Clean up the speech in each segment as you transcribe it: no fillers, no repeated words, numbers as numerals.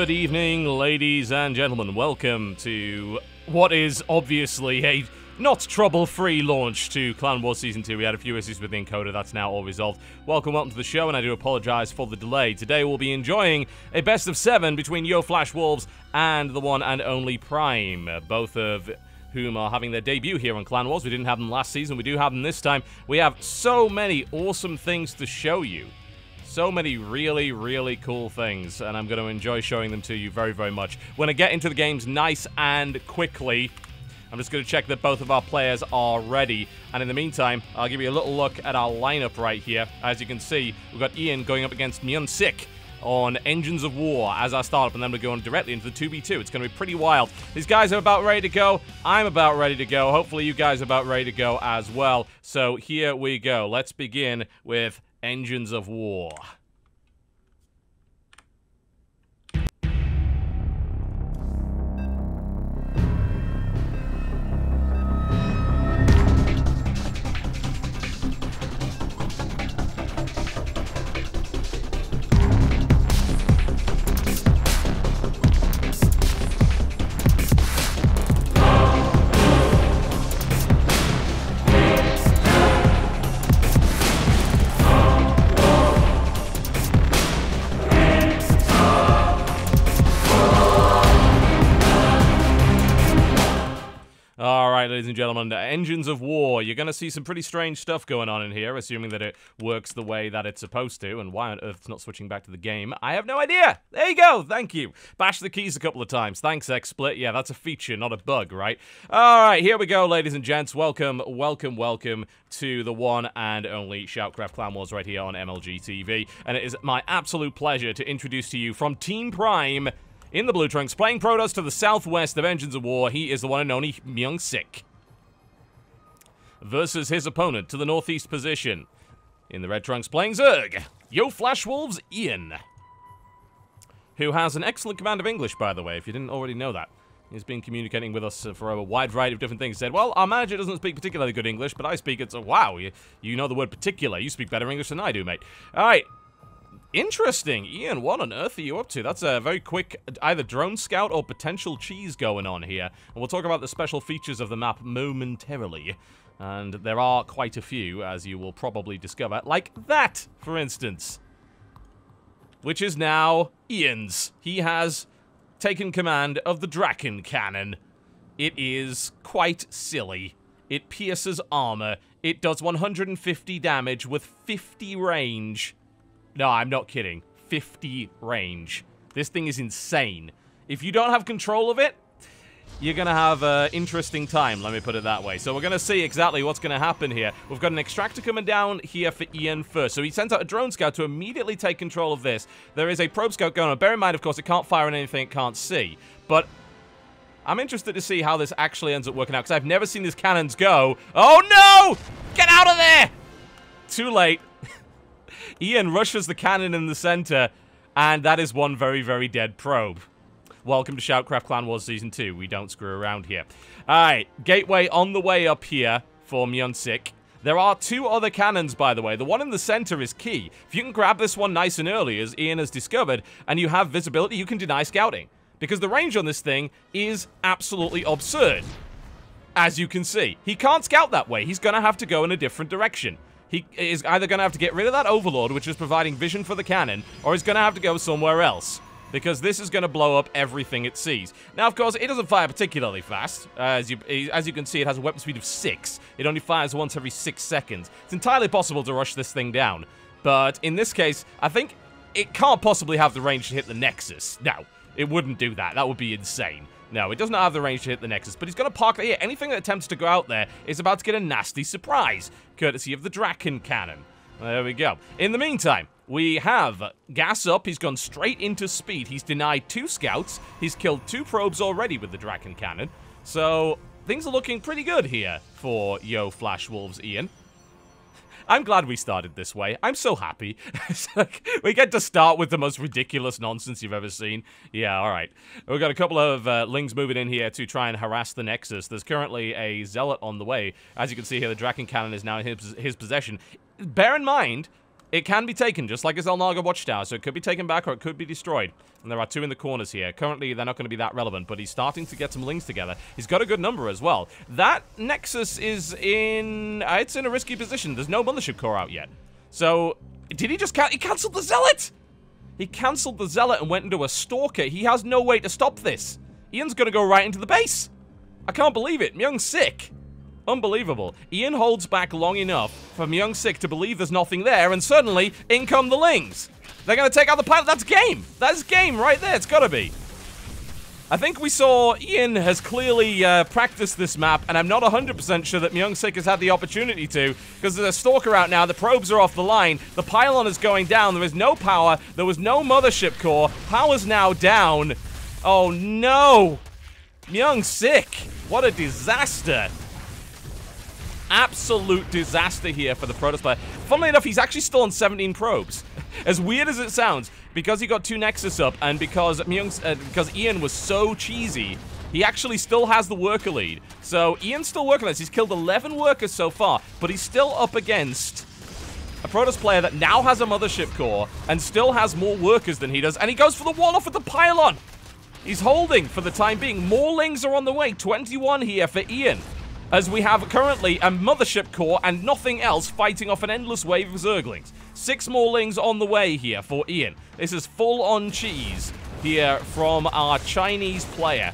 Good evening, ladies and gentlemen. Welcome to what is obviously a not trouble-free launch to Clan Wars Season 2. We had a few issues with the encoder. That's now all resolved. Welcome to the show, and I do apologize for the delay. Today we'll be enjoying a best of 7 between Yoe Flash Wolves and the one and only Prime, both of whom are having their debut here on Clan Wars. We didn't have them last season. We do have them this time. We have so many awesome things to show you. So many really, really cool things, and I'm going to enjoy showing them to you very, very much. When I get into the games nice and quickly, I'm just going to check that both of our players are ready. And in the meantime, I'll give you a little look at our lineup right here. As you can see, we've got Ian going up against Myunsik on Engines of War as our startup, and then we're going directly into the 2v2. It's going to be pretty wild. These guys are about ready to go. I'm about ready to go. Hopefully you guys are about ready to go as well. So here we go. Let's begin with Engines of War. Alright, ladies and gentlemen, Engines of War. You're going to see some pretty strange stuff going on in here, assuming that it works the way that it's supposed to, and why on earth it's not switching back to the game, I have no idea! There you go, thank you! Bash the keys a couple of times, thanks XSplit, yeah, that's a feature, not a bug, right? Alright, here we go, ladies and gents, welcome to the one and only SHOUTCraft Clan Wars right here on MLG TV, and it is my absolute pleasure to introduce to you from Team Prime, in the blue trunks, playing Protoss to the southwest of Engines of War, he is the one and only Myunsik. Versus his opponent to the northeast position, in the red trunks, playing Zerg, Yoe Flash Wolves, Ian. Who has an excellent command of English, by the way, if you didn't already know that. He's been communicating with us for a wide variety of different things. He said, well, our manager doesn't speak particularly good English, but I speak it, so wow, you know the word particular. You speak better English than I do, mate. Alright. Interesting. Ian, what on earth are you up to? That's a very quick either drone scout or potential cheese going on here. And we'll talk about the special features of the map momentarily. And there are quite a few, as you will probably discover. Like that, for instance. Which is now Ian's. He has taken command of the Draken Cannon. It is quite silly. It pierces armor. It does 150 damage with 50 range. No, I'm not kidding. 50 range. This thing is insane. If you don't have control of it, you're going to have an interesting time, let me put it that way. So we're going to see exactly what's going to happen here. We've got an extractor coming down here for Ian first. So he sends out a drone scout to immediately take control of this. There is a probe scout going on. Bear in mind, of course, it can't fire on anything it can't see. But I'm interested to see how this actually ends up working out, because I've never seen these cannons go. Oh, no! Get out of there! Too late. Ian rushes the cannon in the center, and that is one very, very dead probe. Welcome to SHOUTCraft Clan Wars Season 2. We don't screw around here. Alright, gateway on the way up here for Myunsik. There are 2 other cannons, by the way. The one in the center is key. If you can grab this one nice and early, as Ian has discovered, and you have visibility, you can deny scouting. Because the range on this thing is absolutely absurd. As you can see. He can't scout that way. He's going to have to go in a different direction. He is either going to have to get rid of that Overlord, which is providing vision for the cannon, or he's going to have to go somewhere else. Because this is going to blow up everything it sees. Now, of course, it doesn't fire particularly fast. As you can see, it has a weapon speed of 6. It only fires once every 6 seconds. It's entirely possible to rush this thing down. But in this case, I think it can't possibly have the range to hit the Nexus. No, it wouldn't do that. That would be insane. No, it does not have the range to hit the Nexus, but he's going to park here. Anything that attempts to go out there is about to get a nasty surprise, courtesy of the Draken Cannon. There we go. In the meantime, we have gas up. He's gone straight into speed. He's denied 2 scouts. He's killed 2 probes already with the Draken Cannon. So, things are looking pretty good here for Yoe Flash Wolves, Ian. I'm glad we started this way. I'm so happy. It's like, we get to start with the most ridiculous nonsense you've ever seen. Yeah, alright. We've got a couple of Lings moving in here to try and harass the Nexus. There's currently a Zealot on the way. As you can see here, the Draken Cannon is now in his possession. Bear in mind, It can be taken, just like his Elnaga Watchtower, so it could be taken back or it could be destroyed. And there are 2 in the corners here. Currently, they're not going to be that relevant, but he's starting to get some lings together. He's got a good number as well. That Nexus is in... it's in a risky position. There's no Mothership Core out yet. So, did he just... He cancelled the Zealot! He cancelled the Zealot and went into a Stalker. He has no way to stop this. Ian's going to go right into the base. I can't believe it. Myung-Sik. Unbelievable. Ian holds back long enough for Myung-Sik to believe there's nothing there, and suddenly, in come the Lings. They're going to take out the pilot. That's game. That's game right there. It's got to be. I think we saw Ian has clearly practiced this map, and I'm not 100% sure that Myung-Sik has had the opportunity to, because there's a Stalker out now. The probes are off the line. The pylon is going down. There is no power. There was no Mothership Core. Power's now down. Oh, no. Myung-Sik. What a disaster. Absolute disaster here for the Protoss player. Funnily enough, he's actually still on 17 probes. As weird as it sounds, because he got 2 Nexus up, and because Ian was so cheesy, he actually still has the worker lead. So Ian's still working on this. He's killed 11 workers so far, but he's still up against a Protoss player that now has a Mothership Core and still has more workers than he does, and he goes for the wall off with the pylon. He's holding for the time being. More Lings are on the way. 21 here for Ian, as we have currently a Mothership Core and nothing else fighting off an endless wave of Zerglings. 6 more Lings on the way here for Ian. This is full-on cheese here from our Chinese player.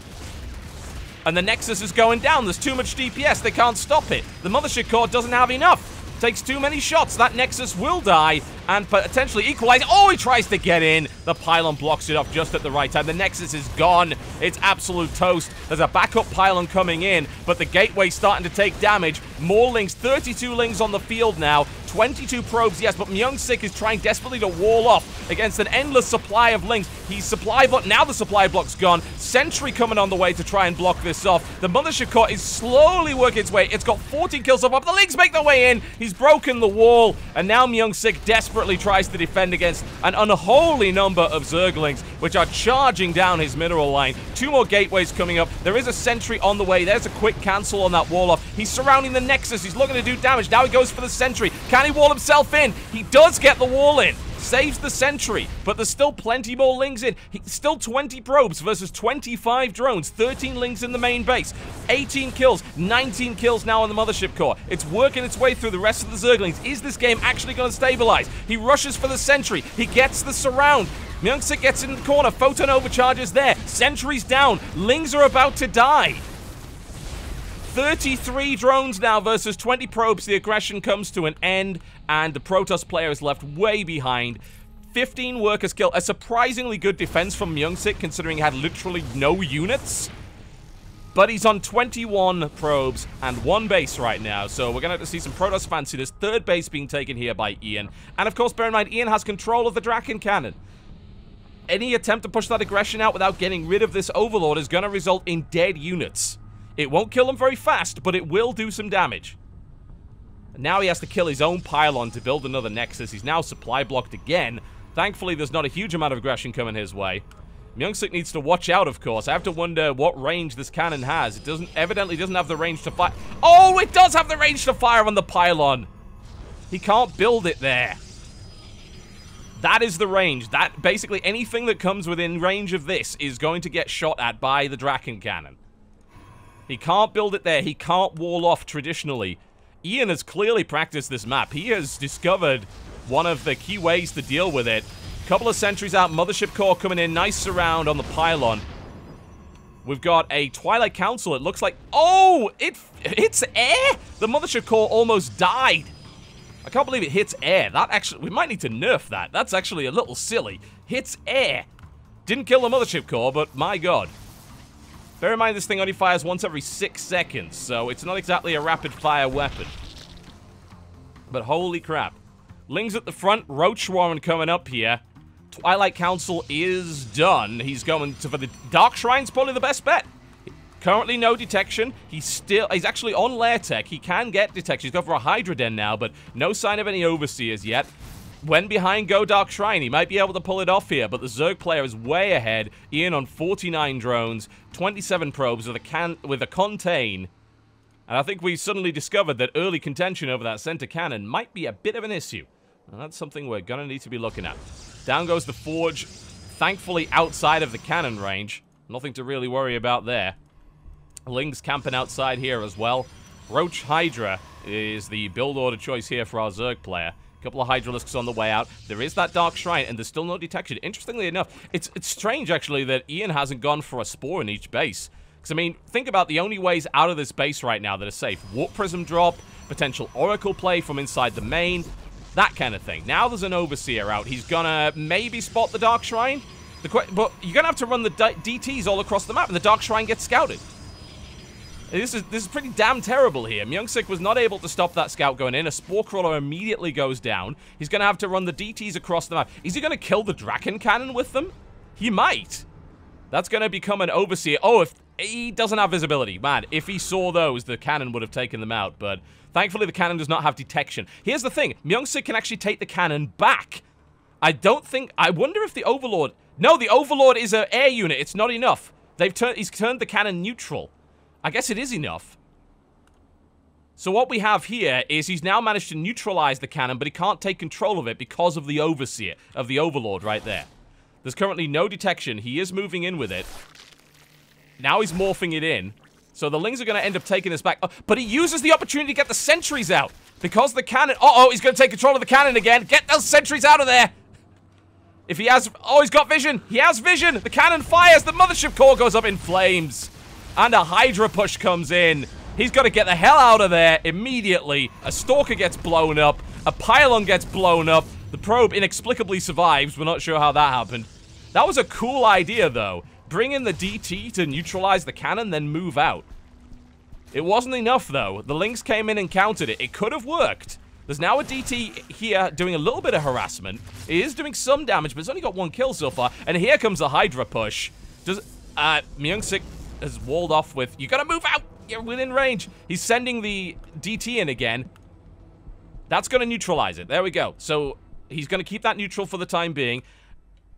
And the Nexus is going down. There's too much DPS. They can't stop it. The Mothership Core doesn't have enough. Takes too many shots. That Nexus will die and potentially equalize. Oh, he tries to get in. The pylon blocks it off just at the right time. The Nexus is gone. It's absolute toast. There's a backup pylon coming in, but the gateway's starting to take damage. More Lings. 32 Lings on the field now. 22 probes, yes, but Myung-Sik is trying desperately to wall off against an endless supply of Lings. He's supply block. Now the supply block's gone. Sentry coming on the way to try and block this off. The Mothership Core is slowly working its way. It's got 14 kills so far, but the Lings make their way in. He's broken the wall, and now Myung-Sik desperately tries to defend against an unholy number of Zerglings, which are charging down his mineral line. 2 more gateways coming up. There is a sentry on the way. There's a quick cancel on that wall off. He's surrounding the Nexus. He's looking to do damage. Now he goes for the sentry. Can he wall himself in? He does get the wall in. Saves the sentry, but there's still plenty more Lings in. Still 20 probes versus 25 drones. 13 Lings in the main base. 18 kills. 19 kills now on the Mothership Core. It's working its way through the rest of the Zerglings. Is this game actually going to stabilize? He rushes for the sentry. He gets the surround. Myung-Sik gets in the corner. Photon overcharges there. Sentry's down. Lings are about to die. 33 drones now versus 20 probes. The aggression comes to an end, and the Protoss player is left way behind. 15 workers killed. A surprisingly good defense from Myung-Sik, considering he had literally no units. But he's on 21 probes and 1 base right now, so we're going to have to see some Protoss fanciness. 3rd base being taken here by Ian. And of course, bear in mind, Ian has control of the Draken Cannon. Any attempt to push that aggression out without getting rid of this Overlord is going to result in dead units. It won't kill him very fast, but it will do some damage. And now he has to kill his own pylon to build another Nexus. He's now supply blocked again. Thankfully, there's not a huge amount of aggression coming his way. Myung-Sik needs to watch out, of course. I have to wonder what range this cannon has. It evidently doesn't have the range to fire. Oh, it does have the range to fire on the pylon. He can't build it there. That is the range. That basically anything that comes within range of this is going to get shot at by the Draken Cannon. He can't build it there. He can't wall off traditionally. Ian has clearly practiced this map. He has discovered one of the key ways to deal with it. Couple of sentries out. Mothership Core coming in. Nice surround on the pylon. We've got a Twilight Council. It looks like... Oh! It hits air? The Mothership Core almost died. I can't believe it hits air. That actually... We might need to nerf that. That's actually a little silly. Hits air. Didn't kill the Mothership Core, but my god. Bear in mind, this thing only fires once every 6 seconds, so it's not exactly a rapid-fire weapon. But holy crap. Lings at the front, Roach Warren coming up here. Twilight Council is done. He's going to, for the Dark Shrine's probably the best bet. Currently no detection. He's actually on Lair Tech. He can get detection. He's going for a Hydra Den now, but no sign of any Overseers yet. When behind Go Dark Shrine, he might be able to pull it off here, but the Zerg player is way ahead. Ian on 49 drones, 27 probes with a contain. And I think we suddenly discovered that early contention over that center cannon might be a bit of an issue. And that's something we're going to need to be looking at. Down goes the Forge. Thankfully outside of the cannon range. Nothing to really worry about there. Lings camping outside here as well. Roach Hydra is the build order choice here for our Zerg player. A couple of Hydralisks on the way out. There is that Dark Shrine, and there's still no detection. Interestingly enough, it's strange, actually, that Ian hasn't gone for a Spore in each base. Because, I mean, think about the only ways out of this base right now that are safe. Warp Prism drop, potential Oracle play from inside the main, that kind of thing. Now there's an Overseer out. He's gonna maybe spot the Dark Shrine. But you're gonna have to run the DTs all across the map, and the Dark Shrine gets scouted. This is pretty damn terrible here. Myungsik was not able to stop that scout going in. A Spore Crawler immediately goes down. He's going to have to run the DTs across the map. Is he going to kill the Draken Cannon with them? He might. That's going to become an Overseer. Oh, if he doesn't have visibility. Man, if he saw those, the cannon would have taken them out. But thankfully, the cannon does not have detection. Here's the thing. Myungsik can actually take the cannon back. I wonder if the Overlord... No, the Overlord is an air unit. It's not enough. He's turned the cannon neutral. I guess it is enough. So what we have here is he's now managed to neutralize the cannon, but he can't take control of it because of the Overseer, of the Overlord right there. There's currently no detection. He is moving in with it. Now he's morphing it in. So the Lings are going to end up taking this back. Oh, but he uses the opportunity to get the sentries out. Because the cannon... Uh-oh, he's going to take control of the cannon again. Get those sentries out of there. If he has... Oh, he's got vision. He has vision. The cannon fires. The mothership core goes up in flames. And a Hydra push comes in. He's got to get the hell out of there immediately. A Stalker gets blown up. A Pylon gets blown up. The probe inexplicably survives. We're not sure how that happened. That was a cool idea, though. Bring in the DT to neutralize the cannon, then move out. It wasn't enough, though. The Lings came in and countered it. It could have worked. There's now a DT here doing a little bit of harassment. It is doing some damage, but it's only got one kill so far. And here comes the Hydra push. Myungsik has walled off with, you gotta move out, you're within range. He's sending the DT in again. That's gonna neutralize it. There we go. So he's gonna keep that neutral for the time being.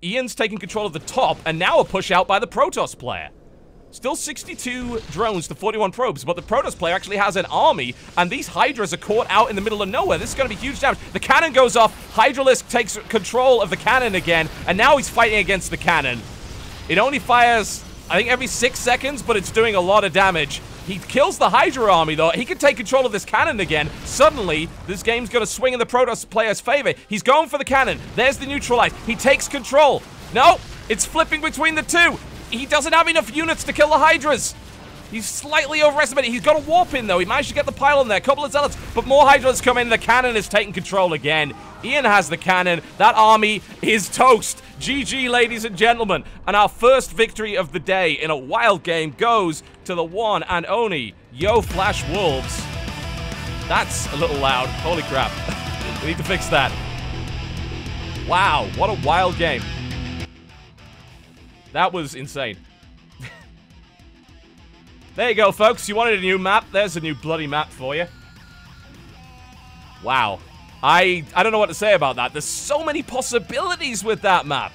Ian's taking control of the top, and now a push out by the Protoss player. Still 62 drones to 41 probes, but the Protoss player actually has an army, and these Hydras are caught out in the middle of nowhere. This is going to be huge damage. The cannon goes off. Hydralisk takes control of the cannon again, and now he's fighting against the cannon. It only fires, I think, every 6 seconds, but it's doing a lot of damage. He kills the Hydra army, though. He can take control of this cannon again. Suddenly, this game's going to swing in the Protoss player's favor. He's going for the cannon. There's the neutralize. He takes control. No, it's flipping between the two. He doesn't have enough units to kill the Hydras. He's slightly overestimated. He's got a warp in, though. He managed to get the pylon there. A couple of zealots, but more Hydras come in. The cannon is taking control again. Ian has the cannon. That army is toast. GG, ladies and gentlemen. And our first victory of the day in a wild game goes to the one and only Yoe Flash Wolves. That's a little loud. Holy crap. We need to fix that. Wow, what a wild game. That was insane. There you go, folks. You wanted a new map? There's a new bloody map for you. Wow. I don't know what to say about that. There's so many possibilities with that map.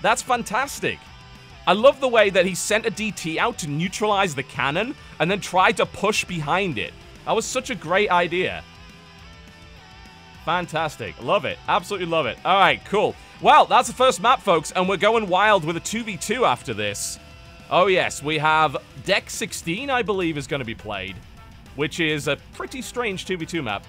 That's fantastic. I love the way that he sent a DT out to neutralize the cannon and then tried to push behind it. That was such a great idea. Fantastic. Love it. Absolutely love it. All right, cool. Well, that's the first map, folks, and we're going wild with a 2v2 after this. Oh, yes, we have Deck 16, I believe, is going to be played, which is a pretty strange 2v2 map.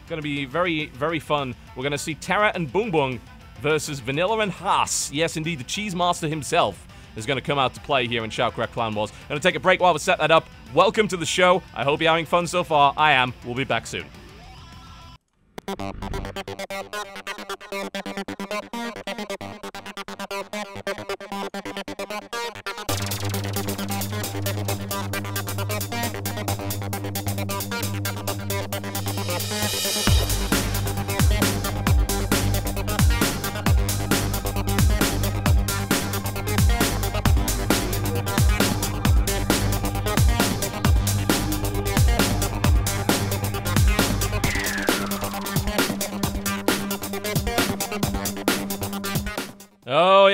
Going to be very, very fun. We're going to see Terra and Boong Boong versus Vanilla and Haas. Yes, indeed, the Cheese Master himself is going to come out to play here in SHOUTCraft Clan Wars. Going to take a break while we set that up. Welcome to the show. I hope you're having fun so far. I am. We'll be back soon.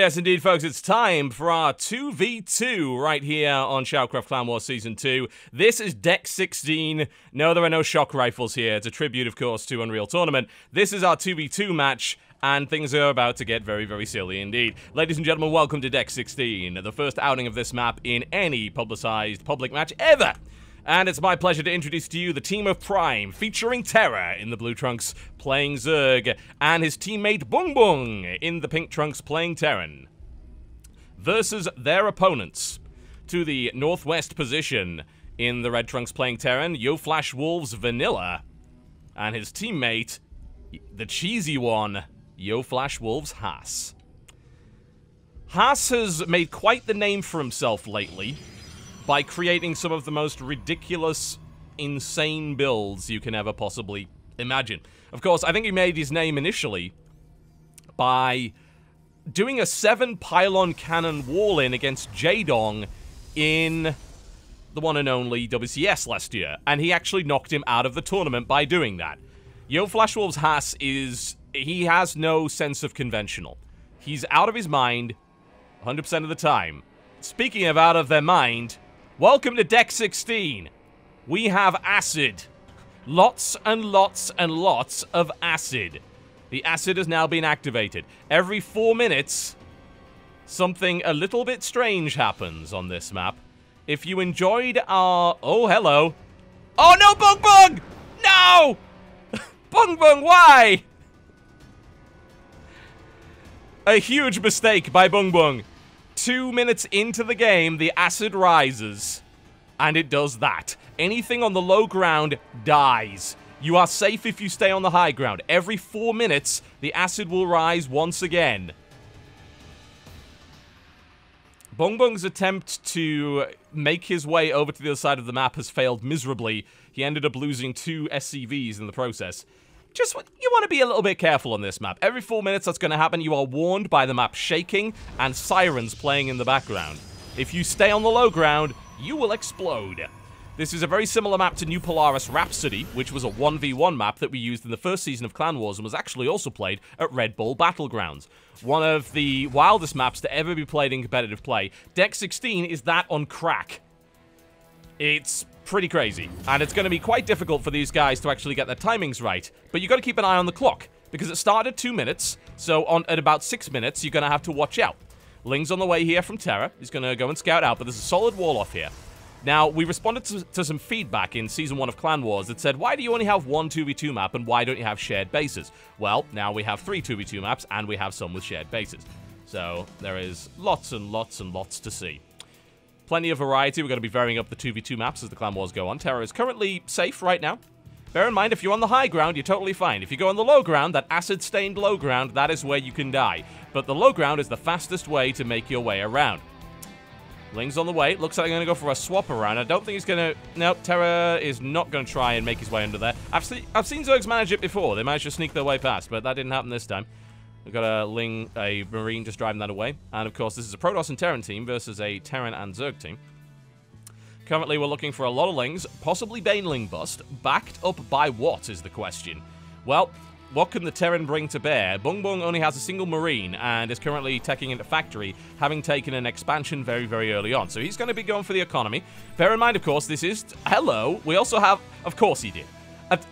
Yes, indeed, folks, it's time for our 2v2 right here on SHOUTCraft Clan Wars Season 2. This is Deck 16. No, there are no shock rifles here. It's a tribute, of course, to Unreal Tournament. This is our 2v2 match, and things are about to get very, very silly indeed. Ladies and gentlemen, welcome to Deck 16, the first outing of this map in any publicized public match ever. And it's my pleasure to introduce to you the team of Prime, featuring Terra in the blue trunks playing Zerg, and his teammate Bung Bung in the pink trunks playing Terran. Versus their opponents. To the northwest position in the red trunks playing Terran, Yoe Flash Wolves Vanilla, and his teammate, the cheesy one, Yoe Flash Wolves Haas. Haas has made quite the name for himself lately by creating some of the most ridiculous, insane builds you can ever possibly imagine. Of course, I think he made his name initially by doing a 7-pylon cannon wall-in against Jaedong in the one and only WCS last year, and he actually knocked him out of the tournament by doing that. Yoe Flash Wolves Haas he has no sense of conventional. He's out of his mind 100% of the time. Speaking of out of their mind, welcome to Deck 16. We have acid. Lots and lots and lots of acid. The acid has now been activated. Every 4 minutes, something a little bit strange happens on this map. If you enjoyed our... Oh, hello. Oh, no, Bung Bung! No! Bung Bung, why? A huge mistake by Bung Bung. 2 minutes into the game, the acid rises. And it does that. Anything on the low ground dies. You are safe if you stay on the high ground. Every 4 minutes, the acid will rise once again. Bung Bung's attempt to make his way over to the other side of the map has failed miserably. He ended up losing 2 SCVs in the process. You want to be a little bit careful on this map. Every 4 minutes that's going to happen, you are warned by the map shaking and sirens playing in the background. If you stay on the low ground, you will explode. This is a very similar map to New Polaris Rhapsody, which was a 1v1 map that we used in the first season of Clan Wars and was actually also played at Red Bull Battlegrounds. One of the wildest maps to ever be played in competitive play. Deck 16 is that on crack. It's pretty crazy, and it's going to be quite difficult for these guys to actually get their timings right, but you got to keep an eye on the clock, because it started at 2 minutes, so at about 6 minutes, you're going to have to watch out. Ling's on the way here from Terra. He's going to go and scout out, but there's a solid wall off here. Now, we responded to some feedback in Season 1 of Clan Wars that said, why do you only have one 2v2 map, and why don't you have shared bases? Well, now we have 3 2v2 maps, and we have some with shared bases. So, there is lots and lots and lots to see. Plenty of variety. We're going to be varying up the 2v2 maps as the Clan Wars go on. Terra is currently safe right now. Bear in mind, if you're on the high ground, you're totally fine. If you go on the low ground, that acid-stained low ground, that is where you can die. But the low ground is the fastest way to make your way around. Ling's on the way. Looks like they're going to go for a swap around. I don't think he's going to... Nope, Terra is not going to try and make his way under there. I've seen Zergs manage it before. They managed to sneak their way past, but that didn't happen this time. We've got a Marine just driving that away. And, of course, this is a Protoss and Terran team versus a Terran and Zerg team. Currently, we're looking for a lot of Lings, possibly Baneling bust. Backed up by what is the question? Well, what can the Terran bring to bear? Bung Bung only has a single Marine and is currently teching into Factory, having taken an expansion very, very early on. So he's going to be going for the economy. Bear in mind, of course, this is... Hello. We also have... Of course he did.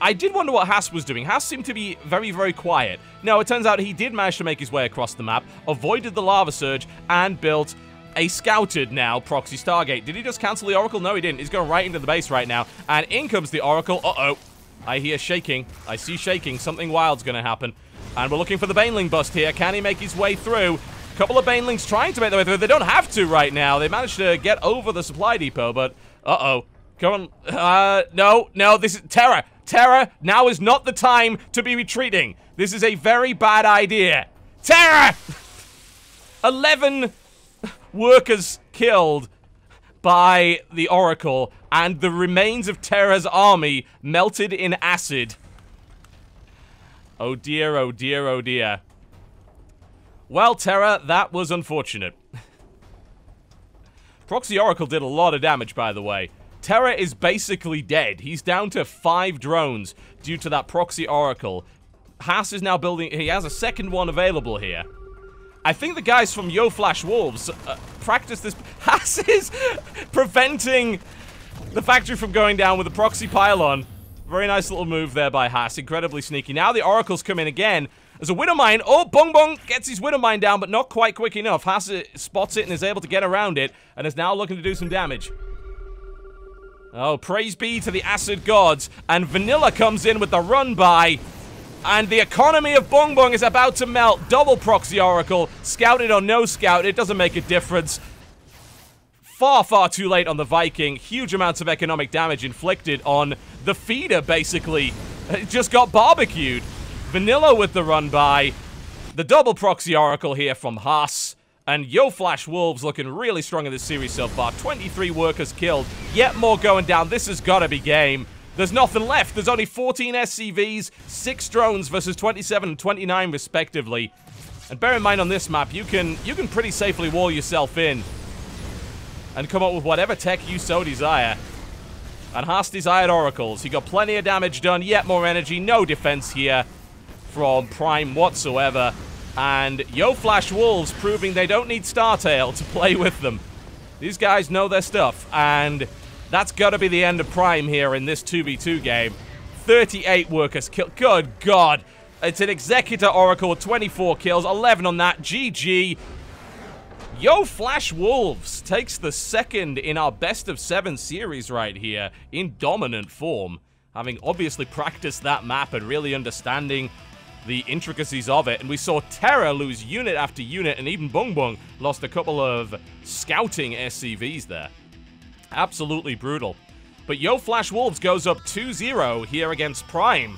I did wonder what Haas was doing. Haas seemed to be very, very quiet. No, it turns out he did manage to make his way across the map, avoided the lava surge, and built a scouted now proxy Stargate. Did he just cancel the Oracle? No, he didn't. He's going right into the base right now, and in comes the Oracle. Uh-oh. I hear shaking. I see shaking. Something wild's going to happen. And we're looking for the Baneling bust here. Can he make his way through? A couple of Banelings trying to make their way through. They don't have to right now. They managed to get over the supply depot, but... Uh-oh. Come on. No, this is... Terra! Terra, now is not the time to be retreating. This is a very bad idea. Terra! 11 workers killed by the Oracle, and the remains of Terra's army melted in acid. Oh dear, oh dear, oh dear. Well, Terra, that was unfortunate. Proxy Oracle did a lot of damage, by the way. Terra is basically dead. He's down to 5 drones due to that Proxy Oracle. Haas is now building... He has a second one available here. I think the guys from Yoe Flash Wolves practice this. Haas is preventing the factory from going down with a proxy pylon. Very nice little move there by Haas. Incredibly sneaky. Now the Oracles come in again. There's a Widow Mine. Oh, Bong Bong gets his Widow Mine down, but not quite quick enough. Haas spots it and is able to get around it, and is now looking to do some damage. Oh, praise be to the acid gods. And Vanilla comes in with the run-by. And the economy of Bong Bong is about to melt. Double proxy Oracle. Scouted or no scout, it doesn't make a difference. Far, far too late on the Viking. Huge amounts of economic damage inflicted on the feeder, basically. It just got barbecued. Vanilla with the run-by. The double proxy Oracle here from Haas. And Yoe Flash Wolves looking really strong in this series so far. 23 workers killed. Yet more going down. This has got to be game. There's nothing left. There's only 14 SCVs, 6 drones versus 27 and 29 respectively. And bear in mind on this map, you can pretty safely wall yourself in and come up with whatever tech you so desire. And Haas desired Oracles. He got plenty of damage done, yet more energy, no defense here from Prime whatsoever. And Yoe Flash Wolves proving they don't need Startail to play with them. These guys know their stuff, and that's got to be the end of Prime here in this 2v2 game. 38 workers killed. Good God. It's an Executor Oracle with 24 kills, 11 on that. GG. Yoe Flash Wolves takes the second in our best of 7 series right here in dominant form. Having obviously practiced that map and really understanding the intricacies of it. And we saw Terra lose unit after unit, and even Bong Bong lost a couple of scouting SCVs there. Absolutely brutal. But Yoe Flash Wolves goes up 2-0 here against Prime.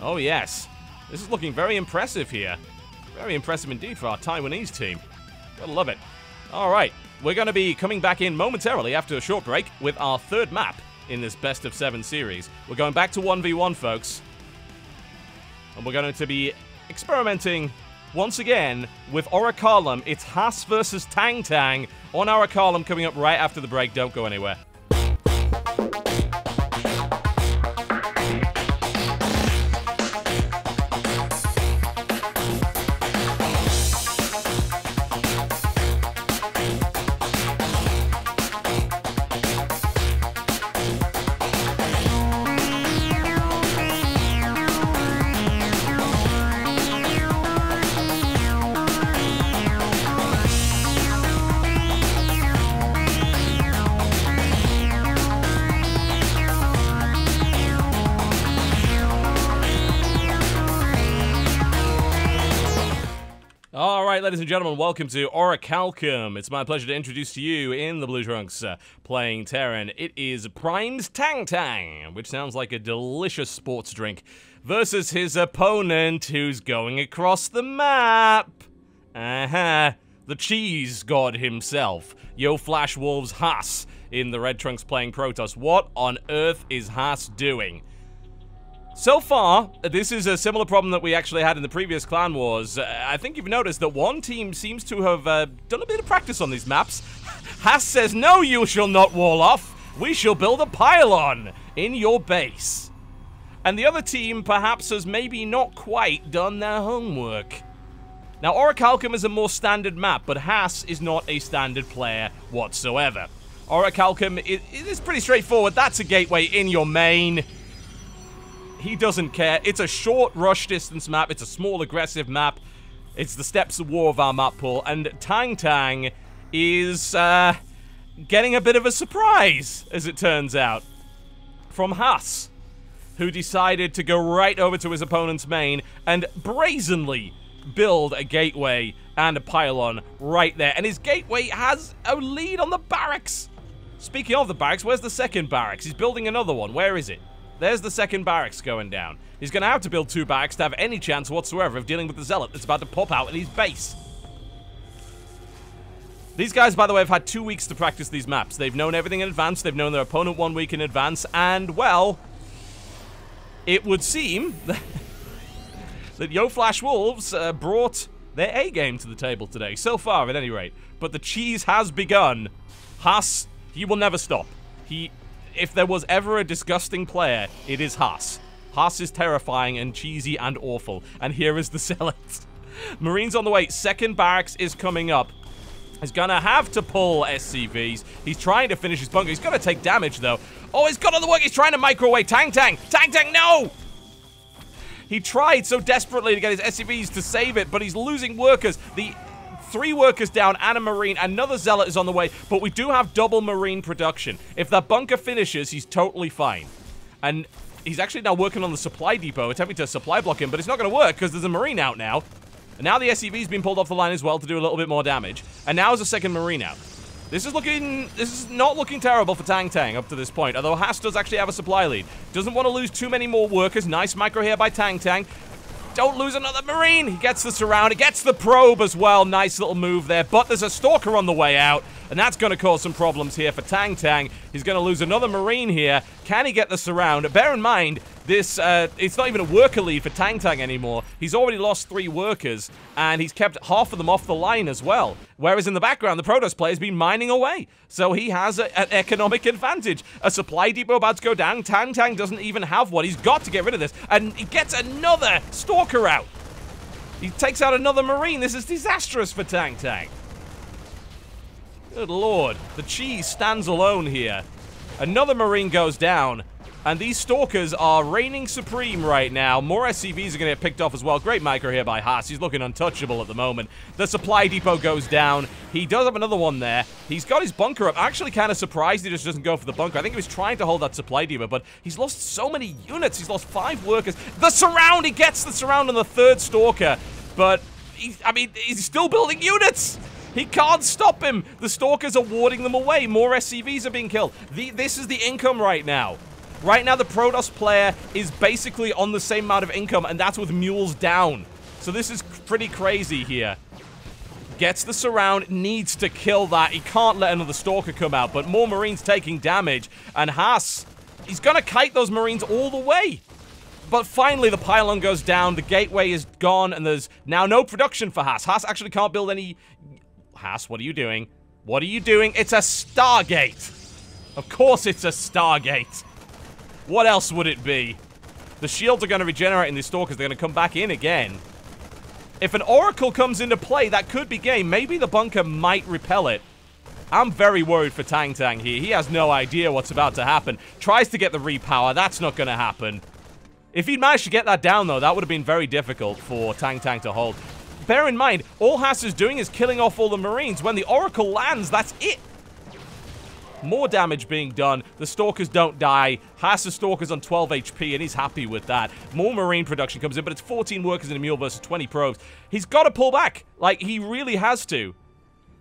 Oh, yes. This is looking very impressive here. Very impressive indeed for our Taiwanese team. Gotta love it. All right. We're going to be coming back in momentarily after a short break with our third map in this best of 7 series. We're going back to 1v1, folks. And we're going to be experimenting once again with ORICHALCUM. It's Haas versus Tang Tang on ORICHALCUM coming up right after the break. Don't go anywhere. Ladies and gentlemen, welcome to ORICHALCUM. It's my pleasure to introduce to you in the Blue Trunks playing Terran. It is Prime's Tang Tang, which sounds like a delicious sports drink, versus his opponent who's going across the map. The cheese god himself, Yoe Flash Wolves Haas in the Red Trunks playing Protoss. What on earth is Haas doing? So far, this is a similar problem that we actually had in the previous Clan Wars. I think you've noticed that one team seems to have done a bit of practice on these maps. Haas says, no, you shall not wall off. We shall build a pylon in your base. And the other team perhaps has maybe not quite done their homework. Now, ORICHALCUM is a more standard map, but Haas is not a standard player whatsoever. ORICHALCUM, it is pretty straightforward. That's a gateway in your main. He doesn't care. It's a short rush distance map. It's a small aggressive map. It's the steps of war of our map pool. And Tang Tang is getting a bit of a surprise, as it turns out, from Haas, who decided to go right over to his opponent's main and brazenly build a gateway and a pylon right there. And his gateway has a lead on the barracks. Speaking of the barracks, where's the second barracks? He's building another one. Where is it? There's the second barracks going down. He's going to have to build 2 barracks to have any chance whatsoever of dealing with the Zealot that's about to pop out in his base. These guys, by the way, have had 2 weeks to practice these maps. They've known everything in advance. They've known their opponent 1 week in advance. And, well, it would seem that Yoe Flash Wolves brought their A-game to the table today. So far, at any rate. But the cheese has begun. Haas, he will never stop. If there was ever a disgusting player, it is Haas. Haas is terrifying and cheesy and awful. And here is the Zealot. Marines on the way. Second barracks is coming up. He's gonna have to pull SCVs. He's trying to finish his bunker. He's gonna take damage, though. Oh, he's got on the work. He's trying to microwave. Tang, no! He tried so desperately to get his SCVs to save it, but he's losing workers. The 3 workers down and a Marine. Another Zealot is on the way, but we do have double Marine production. If that bunker finishes, he's totally fine. And he's actually now working on the supply depot, attempting to supply block him, but it's not going to work because there's a Marine out now. And now the SCV's been pulled off the line as well to do a little bit more damage. And now there's a second Marine out. This is not looking terrible for Tang Tang up to this point, although Haas does actually have a supply lead. Doesn't want to lose too many more workers. Nice micro here by Tang Tang. Don't lose another Marine. He gets the surround. He gets the probe as well. Nice little move there. But there's a Stalker on the way out, and that's going to cause some problems here for Tang Tang. He's going to lose another Marine here. Can he get the surround? Bear in mind, this it's not even a worker lead for Tang Tang anymore. He's already lost 3 workers, and he's kept half of them off the line as well. Whereas in the background, the Protoss player's been mining away. So he has an economic advantage. A supply depot about to go down. Tang Tang doesn't even have one. He's got to get rid of this. And he gets another Stalker out. He takes out another Marine. This is disastrous for Tang Tang. Good lord. The cheese stands alone here. Another Marine goes down. And these Stalkers are reigning supreme right now. More SCVs are going to get picked off as well. Great micro here by Haas. He's looking untouchable at the moment. The supply depot goes down. He does have another one there. He's got his bunker up. Actually kind of surprised he just doesn't go for the bunker. I think he was trying to hold that supply depot, but he's lost so many units. He's lost 5 workers. The surround! He gets the surround on the 3rd Stalker. But, he's still building units! He can't stop him! The Stalkers are warding them away. More SCVs are being killed. This is the income right now. Right now, the Protoss player is basically on the same amount of income, and that's with mules down. So this is pretty crazy here. Gets the surround, needs to kill that. He can't let another Stalker come out, but more Marines taking damage. And Haas, he's going to kite those Marines all the way. But finally, the pylon goes down, the gateway is gone, and there's now no production for Haas. Haas actually can't build any... Haas, what are you doing? What are you doing? It's a Stargate. Of course it's a Stargate. What else would it be? The shields are going to regenerate in these Stalkers. They're going to come back in again. If an Oracle comes into play, that could be game. Maybe the bunker might repel it. I'm very worried for Tang Tang here. He has no idea what's about to happen. Tries to get the repower. That's not going to happen. If he'd managed to get that down, though, that would have been very difficult for Tang Tang to hold. Bear in mind, all Haas is doing is killing off all the Marines. When the Oracle lands, that's it. More damage being done. The Stalkers don't die. Haas' Stalker's on 12 HP, and he's happy with that. More Marine production comes in, but it's 14 workers in a mule versus 20 probes. He's got to pull back. Like, he really has to.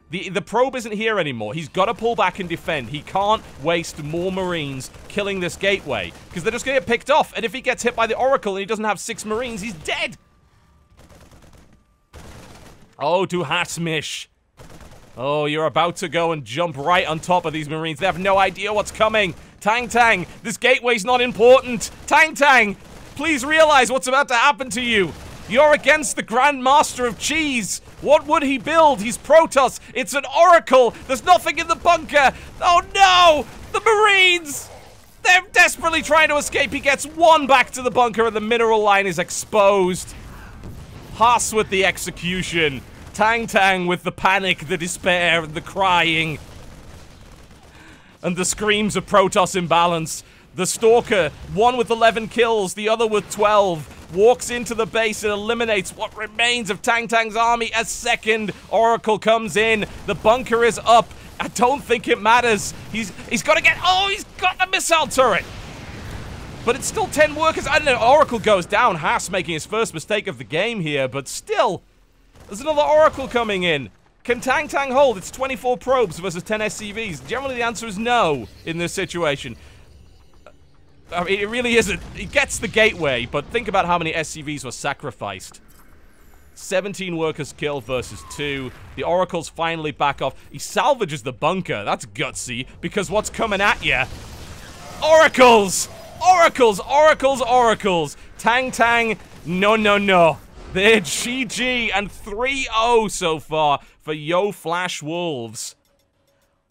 The probe isn't here anymore. He's got to pull back and defend. He can't waste more Marines killing this gateway, because they're just going to get picked off. And if he gets hit by the Oracle and he doesn't have 6 Marines, he's dead. Oh, to Hasmish. Oh, you're about to go and jump right on top of these Marines. They have no idea what's coming. Tang Tang, this gateway's not important. Tang Tang, please realize what's about to happen to you. You're against the Grand Master of Cheese. What would he build? He's Protoss. It's an Oracle. There's nothing in the bunker. Oh no! The Marines! They're desperately trying to escape. He gets 1 back to the bunker and the mineral line is exposed. Haas with the execution. Tang Tang with the panic, the despair, and the crying. And the screams of Protoss imbalance. The Stalker, one with 11 kills, the other with 12, walks into the base and eliminates what remains of Tang Tang's army. A second Oracle comes in. The bunker is up. I don't think it matters. He's got to get... Oh, he's got the missile turret. But it's still 10 workers. I don't know. Oracle goes down. Haas making his first mistake of the game here, but still... There's another Oracle coming in. Can Tang Tang hold? It's 24 probes versus 10 SCVs. Generally, the answer is no in this situation. I mean, it really isn't. He gets the gateway, but think about how many SCVs were sacrificed. 17 workers killed versus 2. The Oracle's finally back off. He salvages the bunker. That's gutsy, because what's coming at you? Oracles! Oracles! Oracles! Oracles! Tang Tang, no, no, no. They're GG, and 3-0 so far for Yoe Flash Wolves.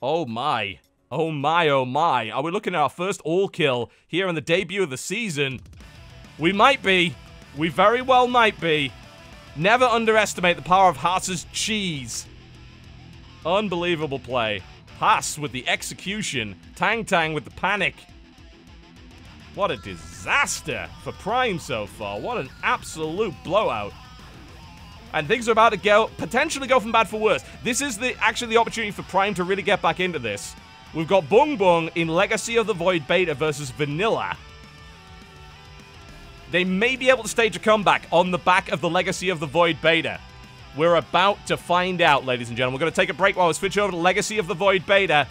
Oh my. Oh my, oh my. Are we looking at our first all-kill here in the debut of the season? We might be. We very well might be. Never underestimate the power of Haas's cheese. Unbelievable play. Haas with the execution. Tang with the panic. What a disaster for Prime so far. What an absolute blowout. And things are about to potentially go from bad for worse. This is actually the opportunity for Prime to really get back into this. We've got Bung Bung in Legacy of the Void Beta versus Vanilla. They may be able to stage a comeback on the back of the Legacy of the Void Beta. We're about to find out, ladies and gentlemen. We're going to take a break while we switch over to Legacy of the Void Beta.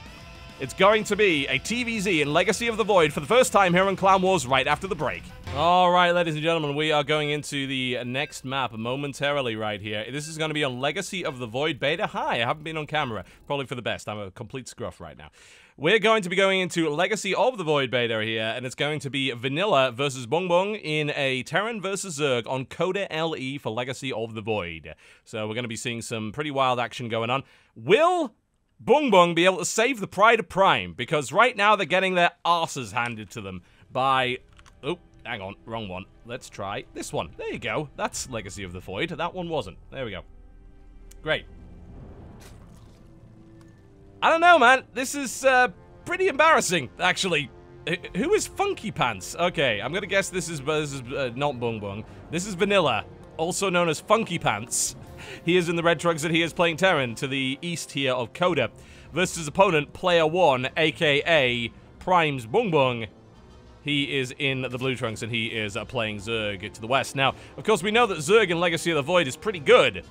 It's going to be a TVZ in Legacy of the Void for the first time here on Clan Wars right after the break. Alright, ladies and gentlemen, we are going into the next map momentarily right here. This is going to be on Legacy of the Void Beta. Hi, I haven't been on camera. Probably for the best. I'm a complete scruff right now. We're going to be going into Legacy of the Void Beta here, and it's going to be Vanilla versus Bung Bung in a Terran versus Zerg on Coda LE for Legacy of the Void. So we're going to be seeing some pretty wild action going on. Will Bung Bung be able to save the pride of Prime? Because right now they're getting their arses handed to them by... Oh, hang on, wrong one. Let's try this one. There you go. That's Legacy of the Void. That one wasn't. There we go. Great. I don't know, man. This is pretty embarrassing, actually. Who is Funky Pants? Okay, I'm gonna guess this is not Bung Bung. This is Vanilla, also known as Funky Pants. He is in the red trunks and he is playing Terran to the east here of Coda. Versus his opponent, Player 1, aka Prime's Bung Bung. He is in the blue trunks and he is playing Zerg to the west. Now, of course, we know that Zerg in Legacy of the Void is pretty good.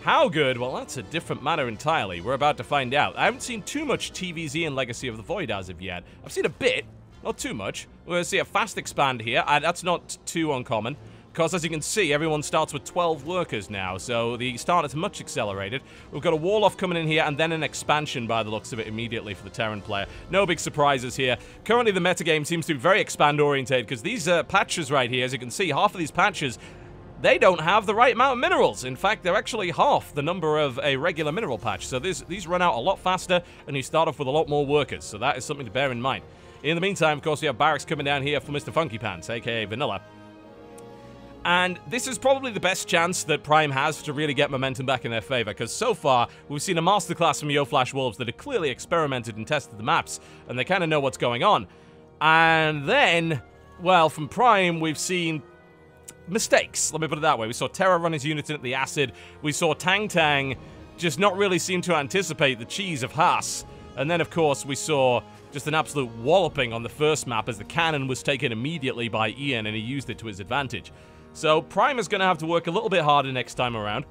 How good? Well, that's a different matter entirely. We're about to find out. I haven't seen too much TVZ in Legacy of the Void as of yet. I've seen a bit, not too much. We're going to see a fast expand here. That's not too uncommon. Because, as you can see, everyone starts with 12 workers now, so the start is much accelerated. We've got a wall-off coming in here, and then an expansion by the looks of it immediately for the Terran player. No big surprises here. Currently, the metagame seems to be very expand-orientated, because these patches right here, as you can see, half of these patches, they don't have the right amount of minerals. In fact, they're actually half the number of a regular mineral patch, so these run out a lot faster, and you start off with a lot more workers, so that is something to bear in mind. In the meantime, of course, we have barracks coming down here for Mr. Funky Pants, aka Vanilla. And this is probably the best chance that Prime has to really get momentum back in their favor, because so far, we've seen a masterclass from Yoe Flash Wolves that have clearly experimented and tested the maps, and they kind of know what's going on. And then, well, from Prime, we've seen mistakes, let me put it that way. We saw Terra run his units in at the acid, we saw Tang just not really seem to anticipate the cheese of Haas, and then, of course, we saw just an absolute walloping on the first map as the cannon was taken immediately by Ian, and he used it to his advantage. So, Prime is going to have to work a little bit harder next time around.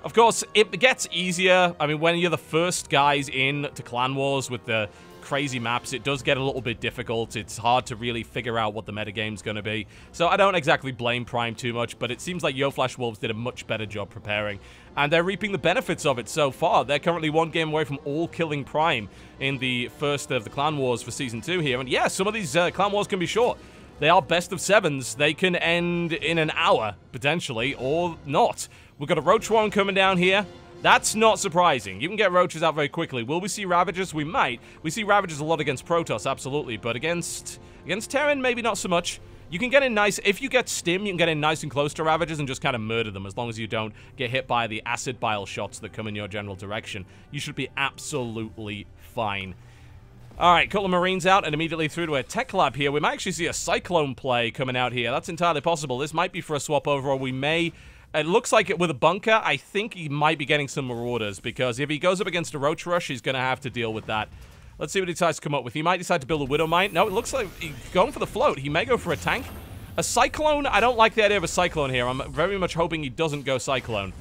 Of course, it gets easier. I mean, when you're the first guys in to Clan Wars with the crazy maps, it does get a little bit difficult. It's hard to really figure out what the metagame's going to be. So, I don't exactly blame Prime too much, but it seems like Yoe Flash Wolves did a much better job preparing. And they're reaping the benefits of it so far. They're currently one game away from all killing Prime in the first of the Clan Wars for Season 2 here. And yeah, some of these Clan Wars can be short. They are best of 7s. They can end in an hour, potentially, or not. We've got a Roach one coming down here. That's not surprising. You can get Roaches out very quickly. Will we see Ravagers? We might. We see Ravagers a lot against Protoss, absolutely. But against Terran, maybe not so much. You can get in nice... If you get Stim, you can get in nice and close to Ravagers and just kind of murder them, as long as you don't get hit by the acid bile shots that come in your general direction. You should be absolutely fine. Alright, couple of Marines out and immediately through to a tech lab here. We might actually see a Cyclone play coming out here. That's entirely possible. This might be for a swap over, or we may... It looks like it with a bunker. I think he might be getting some Marauders, because if he goes up against a Roach Rush, he's going to have to deal with that. Let's see what he decides to come up with. He might decide to build a Widow Mine. No, it looks like he's going for the float. He may go for a tank. A Cyclone? I don't like the idea of a Cyclone here. I'm very much hoping he doesn't go Cyclone.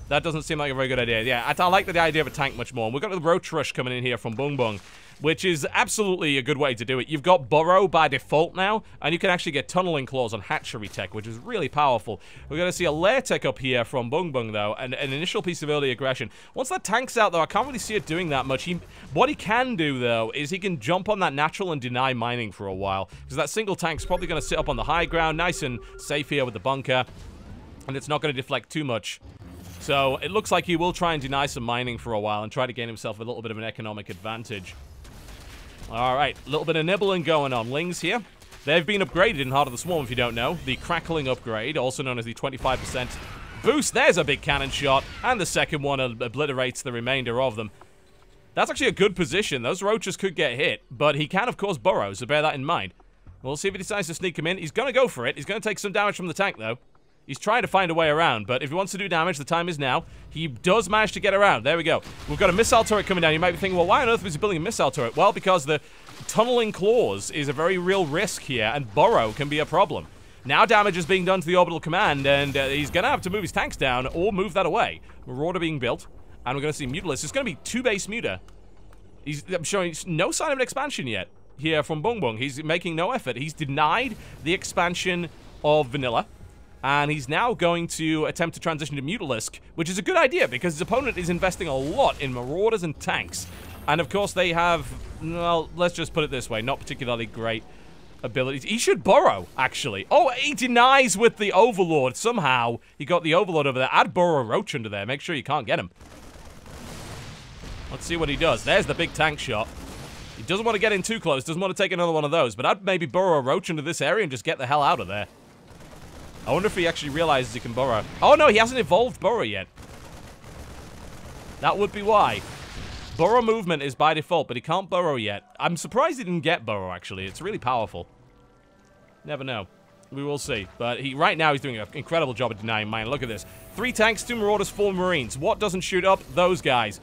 That doesn't seem like a very good idea. Yeah, I like the idea of a tank much more. And we've got the Roach Rush coming in here from Bung Bung, which is absolutely a good way to do it. You've got Burrow by default now, and you can actually get Tunneling Claws on Hatchery Tech, which is really powerful. We're going to see a Lair Tech up here from Bung Bung, though, and an initial piece of early aggression. Once that tank's out, though, I can't really see it doing that much. What he can do, though, is he can jump on that natural and deny mining for a while, because that single tank's probably going to sit up on the high ground, nice and safe here with the bunker, and it's not going to deflect too much. So it looks like he will try and deny some mining for a while and try to gain himself a little bit of an economic advantage. Alright, a little bit of nibbling going on. Lings here. They've been upgraded in Heart of the Swarm, if you don't know. The Crackling upgrade, also known as the 25% boost. There's a big cannon shot, and the second one obliterates the remainder of them. That's actually a good position. Those roaches could get hit, but he can, of course, burrow, so bear that in mind. We'll see if he decides to sneak him in. He's going to go for it. He's going to take some damage from the tank, though. He's trying to find a way around, but if he wants to do damage, the time is now. He does manage to get around. There we go. We've got a missile turret coming down. You might be thinking, well, why on earth was he building a missile turret? Well, because the tunneling claws is a very real risk here, and burrow can be a problem. Now damage is being done to the orbital command, and he's going to have to move his tanks down or move that away. Marauder being built, and we're going to see Mutalisk. It's going to be 2 base Muta. I'm showing no sign of an expansion yet here from Bung Bung. He's making no effort. He's denied the expansion of Vanilla. And he's now going to attempt to transition to Mutalisk, which is a good idea because his opponent is investing a lot in Marauders and tanks. And of course they have, well, let's just put it this way, not particularly great abilities. He should burrow, actually. Oh, he denies with the Overlord. Somehow he got the Overlord over there. Add burrow roach under there. Make sure you can't get him. Let's see what he does. There's the big tank shot. He doesn't want to get in too close. Doesn't want to take another one of those. But I'd maybe burrow a roach into this area and just get the hell out of there. I wonder if he actually realizes he can burrow. Oh, no, he hasn't evolved burrow yet. That would be why. Burrow movement is by default, but he can't burrow yet. I'm surprised he didn't get burrow, actually. It's really powerful. Never know. We will see. But right now, he's doing an incredible job at denying mine. Look at this. 3 tanks, 2 Marauders, 4 Marines. What doesn't shoot up? Those guys.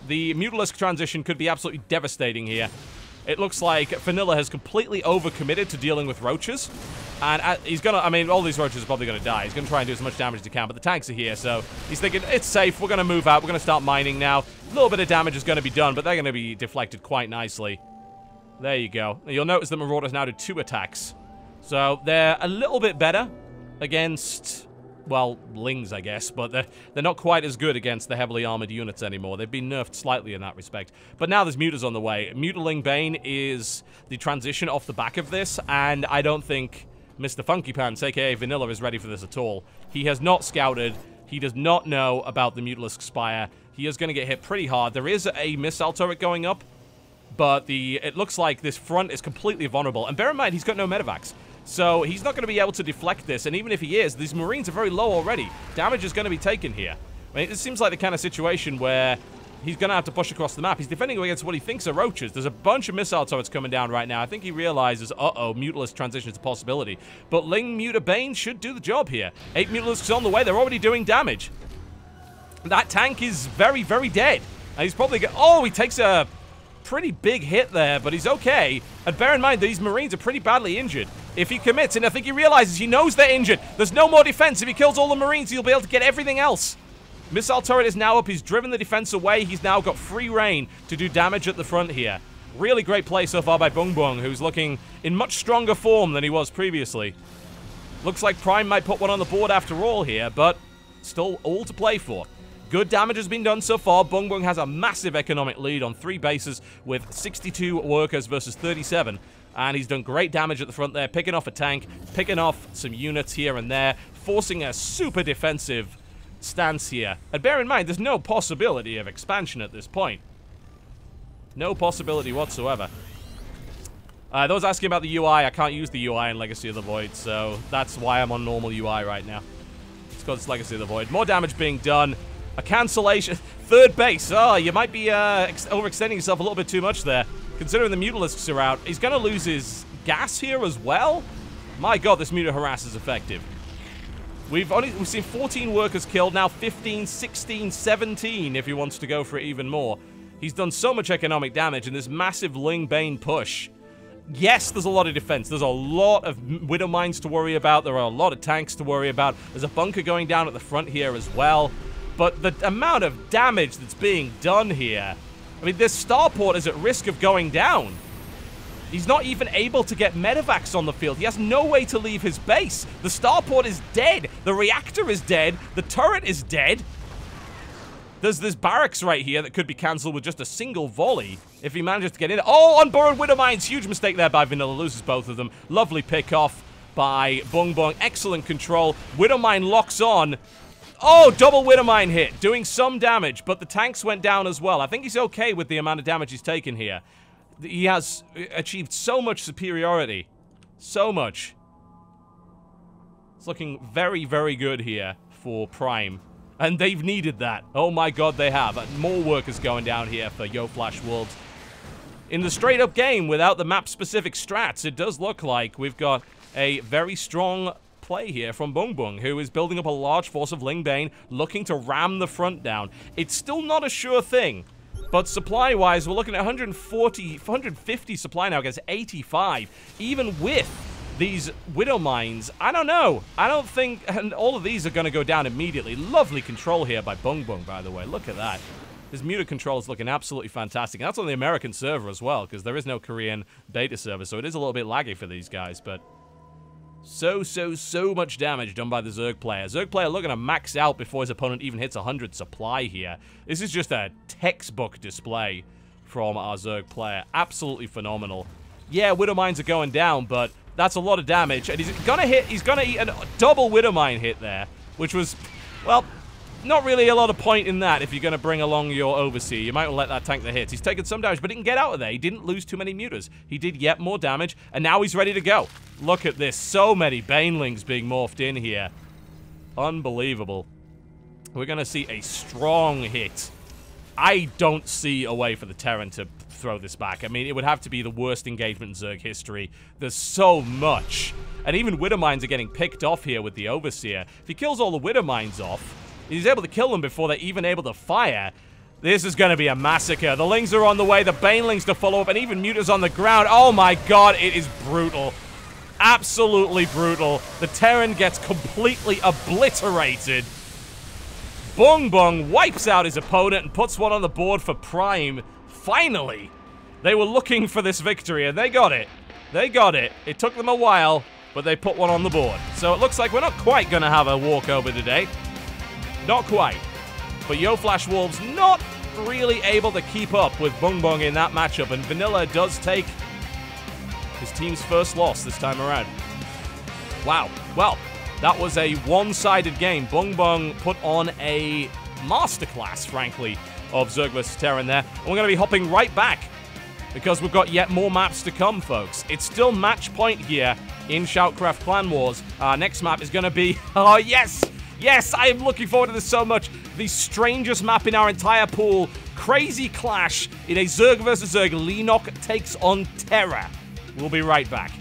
The Mutalisk transition could be absolutely devastating here. It looks like Vanilla has completely overcommitted to dealing with roaches. And he's gonna, I mean, all these roaches are probably gonna die. He's gonna try and do as much damage as he can, but the tanks are here, so he's thinking, it's safe, we're gonna move out, we're gonna start mining now. A little bit of damage is gonna be done, but they're gonna be deflected quite nicely. There you go. You'll notice that Marauders now do 2 attacks. So they're a little bit better against, well, Lings, I guess, but they're not quite as good against the heavily armored units anymore. They've been nerfed slightly in that respect. But now there's Mutas on the way. Mutaling Bane is the transition off the back of this, and I don't think Mr. Funky Pants, aka Vanilla, is ready for this at all. He has not scouted. He does not know about the Mutalisk Spire. He is going to get hit pretty hard. There is a missile turret going up, but it looks like this front is completely vulnerable. And bear in mind, he's got no medevacs. So he's not going to be able to deflect this, and even if he is, these Marines are very low already. Damage is going to be taken here. I mean, it seems like the kind of situation where he's going to have to push across the map. He's defending against what he thinks are roaches. There's a bunch of missile turrets coming down right now. I think he realizes, uh-oh, Mutalisk transition is a possibility. But Ling Muta Bane should do the job here. 8 Mutalisks on the way. They're already doing damage. That tank is very, very dead. And he's probably oh, he takes a pretty big hit there, but he's okay. And bear in mind, these Marines are pretty badly injured. If he commits, and I think he realizes, he knows they're injured. There's no more defense. If he kills all the Marines, he'll be able to get everything else. Missile turret is now up. He's driven the defense away. He's now got free reign to do damage at the front here. Really great play so far by Bung Bung, who's looking in much stronger form than he was previously. Looks like Prime might put one on the board after all here, but still all to play for. Good damage has been done so far. Bung Bung has a massive economic lead on 3 bases with 62 workers versus 37. And he's done great damage at the front there, picking off a tank, picking off some units here and there, forcing a super defensive stance here. And bear in mind, there's no possibility of expansion at this point. No possibility whatsoever. Those asking about the UI, I can't use the UI in Legacy of the Void, so that's why I'm on normal UI right now. It's called Legacy of the Void. More damage being done. A cancellation. 3rd base. Oh, you might be overextending yourself a little bit too much there. Considering the Mutalisks are out. He's going to lose his gas here as well. My god, this Muta Harass is effective. We've seen 14 workers killed, now 15, 16, 17 if he wants to go for it even more. He's done so much economic damage in this massive Ling Bane push. Yes, there's a lot of defense. There's a lot of Widow Mines to worry about. There are a lot of tanks to worry about. There's a bunker going down at the front here as well. But the amount of damage that's being done here... I mean, this starport is at risk of going down. He's not even able to get medevacs on the field. He has no way to leave his base. The starport is dead. The reactor is dead. The turret is dead. There's this barracks right here that could be cancelled with just a single volley if he manages to get in. Oh, unburrowed Widow Mines. Huge mistake there by Vanilla. Loses both of them. Lovely pick off by Bung Bung. Excellent control. Widow Mine locks on. Oh, double Widow Mine hit, doing some damage, but the tanks went down as well. I think he's okay with the amount of damage he's taken here. He has achieved so much superiority So much. It's looking very, very good here for Prime. And they've needed that. Oh my god, they have. More work is going down here for Yoe Flash Wolves. In the straight-up game, without the map-specific strats, it does look like we've got a very strong play here from Bung Bung, who is building up a large force of Lingbane, looking to ram the front down. It's still not a sure thing, but supply-wise, we're looking at 150 supply now against 85, even with these Widow Mines. I don't know. I don't think, and all of these are going to go down immediately. Lovely control here by Bung Bung, by the way. Look at that. This muted control is looking absolutely fantastic. And that's on the American server as well, because there is no Korean beta server, so it is a little bit laggy for these guys, but so much damage done by the Zerg player. Zerg player looking to max out before his opponent even hits 100 supply here. This is just a textbook display from our Zerg player. Absolutely phenomenal. Yeah, Widow Mines are going down, but that's a lot of damage, and he's gonna eat a double Widow Mine hit there, which was, well, not really a lot of point in that if you're going to bring along your Overseer. You might let that tank the hits. He's taken some damage, but he can get out of there. He didn't lose too many muters. He did yet more damage, and now he's ready to go. Look at this. So many Banelings being morphed in here. Unbelievable. We're going to see a strong hit. I don't see a way for the Terran to throw this back. I mean, it would have to be the worst engagement in Zerg history. There's so much. And even Widow Mines are getting picked off here with the Overseer. If he kills all the Widow Mines off, he's able to kill them before they're even able to fire. This is going to be a massacre. The Lings are on the way, the Banelings to follow up, and even Muters on the ground. Oh my god, it is brutal. Absolutely brutal. The Terran gets completely obliterated. Bung Bung wipes out his opponent and puts one on the board for Prime. Finally, they were looking for this victory, and they got it. They got it. It took them a while, but they put one on the board. So it looks like we're not quite going to have a walkover today. Not quite. But Yoe Flash Wolves not really able to keep up with Bung Bung in that matchup, and Vanilla does take his team's first loss this time around. Wow. Well, that was a one-sided game. Bung Bung put on a masterclass, frankly, of Zerg vs. Terran there. And we're going to be hopping right back because we've got yet more maps to come, folks. It's still match point here in SHOUTCraft Clan Wars. Our next map is going to be... Oh, yes! Yes, I am looking forward to this so much. The strangest map in our entire pool. Crazy clash in a Zerg vs. Zerg. Lenok takes on Terra. We'll be right back.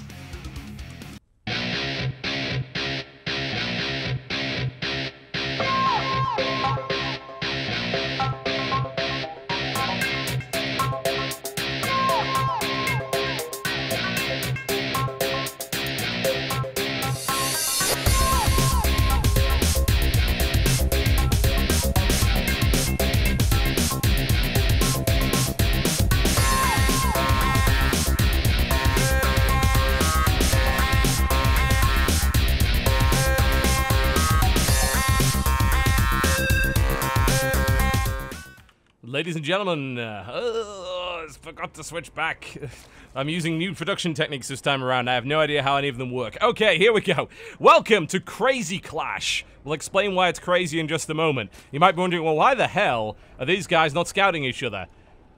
Ladies and gentlemen, I forgot to switch back. I'm using new production techniques this time around. I have no idea how any of them work. Okay, here we go. Welcome to Crazy Clash. We'll explain why it's crazy in just a moment. You might be wondering, well, why the hell are these guys not scouting each other?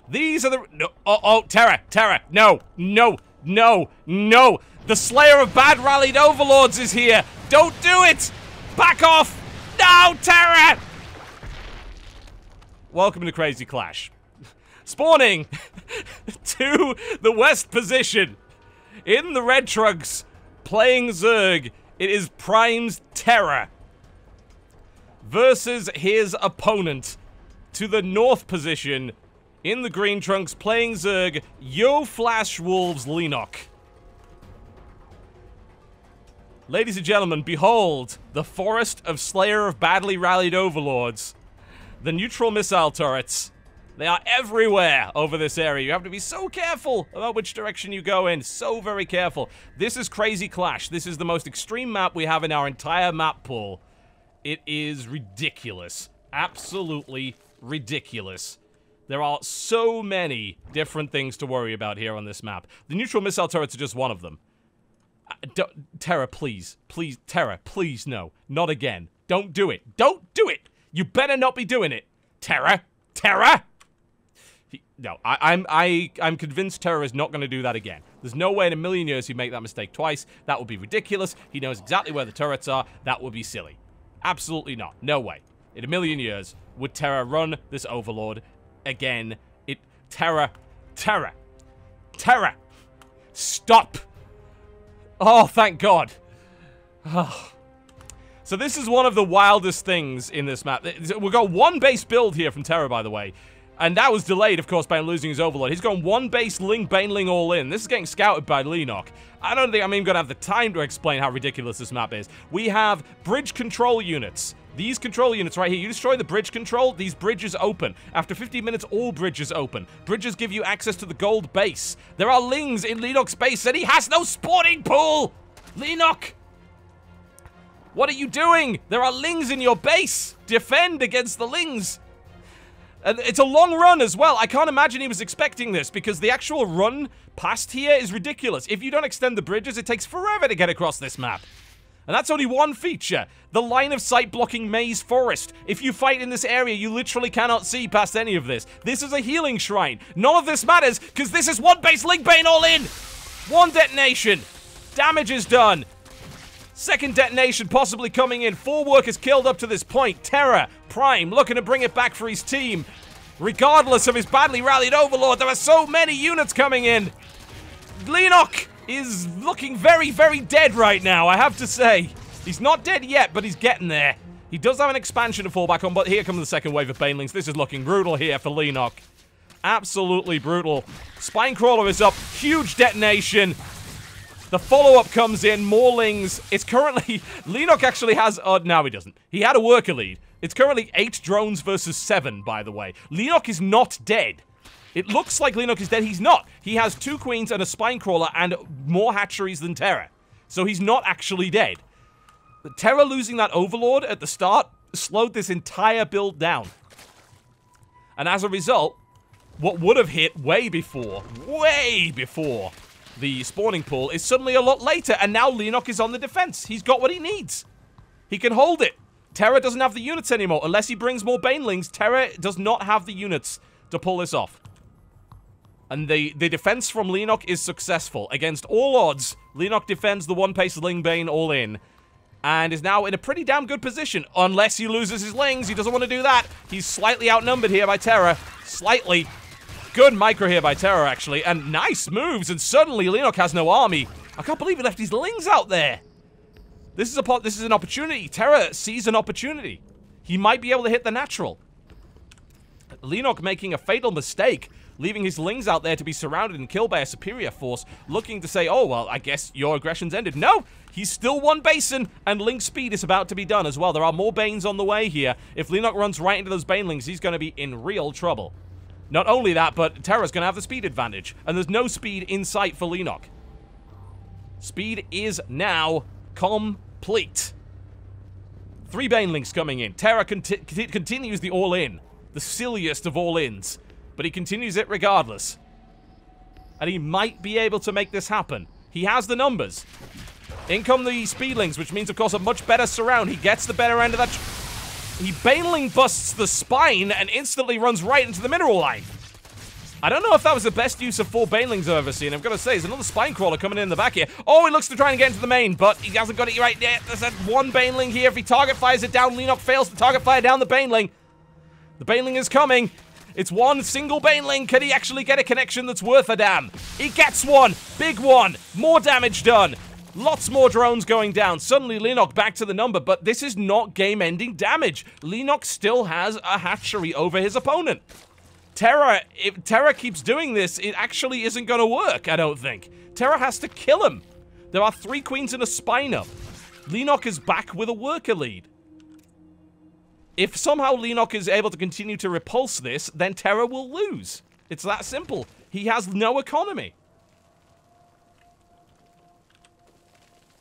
These are the... No, oh, Terra, no, no, no, no. The Slayer of Bad Rallied Overlords is here. Don't do it. Back off. No, Terra. Welcome to Crazy Clash. Spawning to the west position in the red trunks, playing Zerg. It is Prime's Terra versus his opponent to the north position in the green trunks, playing Zerg, Yoe Flash Wolves Lenok. Ladies and gentlemen, behold the forest of Slayer of Badly Rallied Overlords. The neutral missile turrets, they are everywhere over this area. You have to be so careful about which direction you go in. So very careful. This is Crazy Clash. This is the most extreme map we have in our entire map pool. It is ridiculous. Absolutely ridiculous. There are so many different things to worry about here on this map. The neutral missile turrets are just one of them. Terra, please. Please, Terra, please, no. Not again. Don't do it. Don't do it! You better not be doing it. Terra! Terra! No, I'm convinced Terra is not going to do that again. There's no way in a million years he'd make that mistake twice. That would be ridiculous. He knows exactly where the turrets are. That would be silly. Absolutely not. No way. In a million years would Terra run this Overlord again. Terra. Stop. Oh, thank God. Oh. So this is one of the wildest things in this map. We've got one base build here from Terra, by the way. And that was delayed, of course, by him losing his Overlord. He's gone one base Ling Baneling all in. This is getting scouted by Leenock. I don't think I'm even going to have the time to explain how ridiculous this map is. We have bridge control units. These control units right here, you destroy the bridge control, these bridges open. After 15 minutes, all bridges open. Bridges give you access to the gold base. There are Lings in Leenock's base, and he has no spawning pool! Leenock! What are you doing? There are Lings in your base! Defend against the Lings! And it's a long run as well. I can't imagine he was expecting this, because the actual run past here is ridiculous. If you don't extend the bridges, it takes forever to get across this map. And that's only one feature. The line of sight blocking maze forest. If you fight in this area, you literally cannot see past any of this. This is a healing shrine. None of this matters, because this is one base Link Bane all in. One detonation. Damage is done. Second detonation possibly coming in. 4 workers killed up to this point. Terra, Prime, looking to bring it back for his team. Regardless of his badly rallied Overlord, there are so many units coming in. Leenock is looking very, very dead right now, I have to say. He's not dead yet, but he's getting there. He does have an expansion to fall back on, but here comes the second wave of Banelings. This is looking brutal here for Leenock. Absolutely brutal. Spinecrawler is up. Huge detonation. The follow-up comes in, more Lings. It's currently... Leenock actually has... Oh, no, he doesn't. He had a worker lead. It's currently 8 drones versus 7, by the way. Leenock is not dead. It looks like Leenock is dead. He's not. He has 2 queens and a Spinecrawler and more hatcheries than Terra. So he's not actually dead. But Terra losing that Overlord at the start slowed this entire build down. And as a result, what would have hit way before the spawning pool is suddenly a lot later, and now Leenock is on the defense. He's got what he needs. He can hold it. Terra doesn't have the units anymore. Unless he brings more Banelings, Terra does not have the units to pull this off. And the defense from Leenock is successful. Against all odds, Leenock defends the one-pace Ling Bane all in, and is now in a pretty damn good position. Unless he loses his Lings, he doesn't want to do that. He's slightly outnumbered here by Terra. Slightly. Good micro here by Terra, actually, and nice moves, and suddenly Leenock has no army. I can't believe he left his Lings out there. This is an opportunity. Terra sees an opportunity. He might be able to hit the natural. Leenock making a fatal mistake, leaving his Lings out there to be surrounded and killed by a superior force, looking to say, oh, well, I guess your aggression's ended. No, he's still one basin, and Link speed is about to be done as well. There are more Banes on the way here. If Leenock runs right into those Banelings, he's going to be in real trouble. Not only that, but Terra's going to have the speed advantage, and there's no speed in sight for Leenock. Speed is now complete. 3 Banelings coming in. Terra continues the all-in, the silliest of all-ins, but he continues it regardless. And he might be able to make this happen. He has the numbers. In come the Speedlings, which means, of course, a much better surround. He gets the better end of that... He Baneling busts the spine and instantly runs right into the mineral line. I don't know if that was the best use of 4 Banelings I've ever seen. I've got to say, there's another Spinecrawler coming in the back here. Oh, he looks to try and get into the main, but he hasn't got it right yet. There's that 1 Baneling here. If he target fires it down, Leenock fails to target fire down the Baneling. The Baneling is coming. It's one single Baneling. Can he actually get a connection that's worth a damn? He gets one. Big one. More damage done. Lots more drones going down. Suddenly, Leenock back to the number, but this is not game-ending damage. Leenock still has a hatchery over his opponent. Terra, if Terra keeps doing this, it actually isn't going to work, I don't think. Terra has to kill him. There are 3 queens and a spine up. Leenock is back with a worker lead. If somehow Leenock is able to continue to repulse this, then Terra will lose. It's that simple. He has no economy.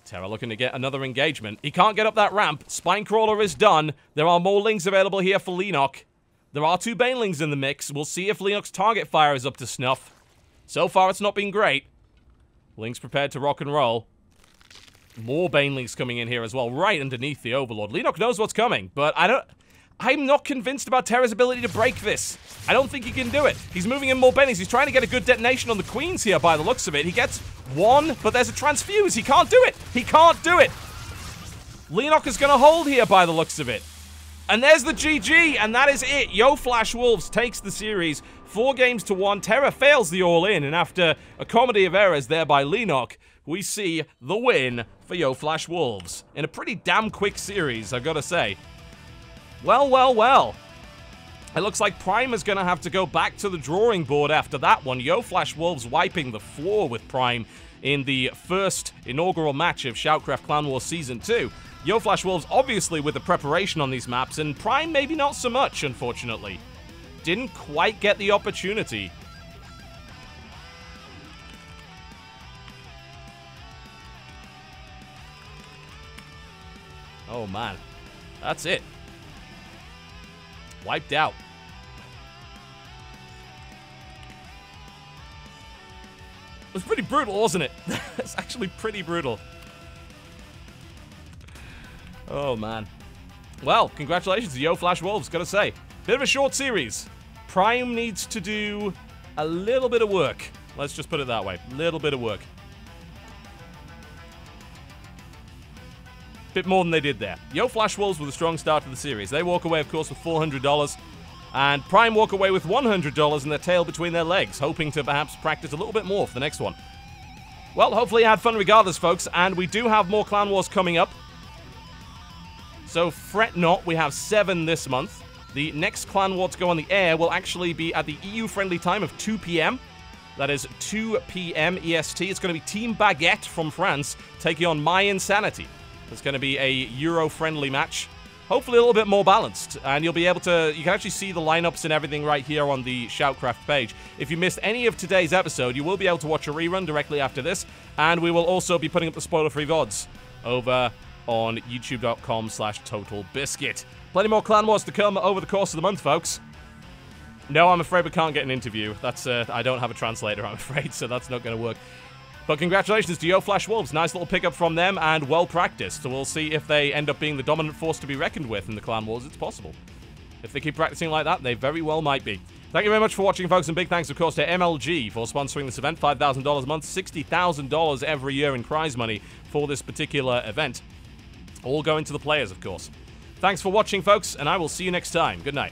Terra looking to get another engagement. He can't get up that ramp. Spinecrawler is done. There are more Lings available here for Leenock. There are 2 Banelings in the mix. We'll see if Leenock's target fire is up to snuff. So far, it's not been great. Lings prepared to rock and roll. More Banelings coming in here as well, right underneath the Overlord. Leenock knows what's coming, but I I'm not convinced about Terra's ability to break this. I don't think he can do it. He's moving in more bennies. He's trying to get a good detonation on the queens here by the looks of it. He gets one, but there's a transfuse. He can't do it. He can't do it. Leonok is going to hold here by the looks of it. And there's the GG, and that is it. Yoe Flash Wolves takes the series 4-1. Terra fails the all-in, and after a comedy of errors there by Leonok, we see the win for Yoe Flash Wolves. In a pretty damn quick series, I've got to say. Well, well, well. It looks like Prime is going to have to go back to the drawing board after that one. Yoe Flash Wolves wiping the floor with Prime in the first inaugural match of SHOUTCraft Clan Wars Season 2. Yoe Flash Wolves obviously with the preparation on these maps, and Prime maybe not so much, unfortunately. Didn't quite get the opportunity. Oh man, that's it. Wiped out. It was pretty brutal, wasn't it? It's actually pretty brutal. Oh, man. Well, congratulations to Yoe Flash Wolves, gotta say. Bit of a short series. Prime needs to do a little bit of work. Let's just put it that way. Little bit of work. Bit more than they did there. Yoe Flash Wolves with a strong start to the series. They walk away, of course, with $400. And Prime walk away with $100 and their tail between their legs, hoping to perhaps practice a little bit more for the next one. Well, hopefully you had fun regardless, folks. And we do have more Clan Wars coming up. So fret not, we have 7 this month. The next Clan War to go on the air will actually be at the EU-friendly time of 2 p.m. That is 2 p.m. EST. It's going to be Team Baguette from France taking on My Insanity. It's going to be a Euro-friendly match. Hopefully a little bit more balanced. And you'll be able to... You can actually see the lineups and everything right here on the SHOUTCraft page. If you missed any of today's episode, you will be able to watch a rerun directly after this. And we will also be putting up the spoiler-free VoDs over on youtube.com/TotalBiscuit. Plenty more Clan Wars to come over the course of the month, folks. No, I'm afraid we can't get an interview. That's I don't have a translator, I'm afraid, so that's not going to work. But congratulations to Yoe Flash Wolves. Nice little pickup from them, and well practiced. So we'll see if they end up being the dominant force to be reckoned with in the Clan Wars. It's possible. If they keep practicing like that, they very well might be. Thank you very much for watching, folks, and big thanks, of course, to MLG for sponsoring this event. $5,000 a month, $60,000 every year in prize money for this particular event. All going to the players, of course. Thanks for watching, folks, and I will see you next time. Good night.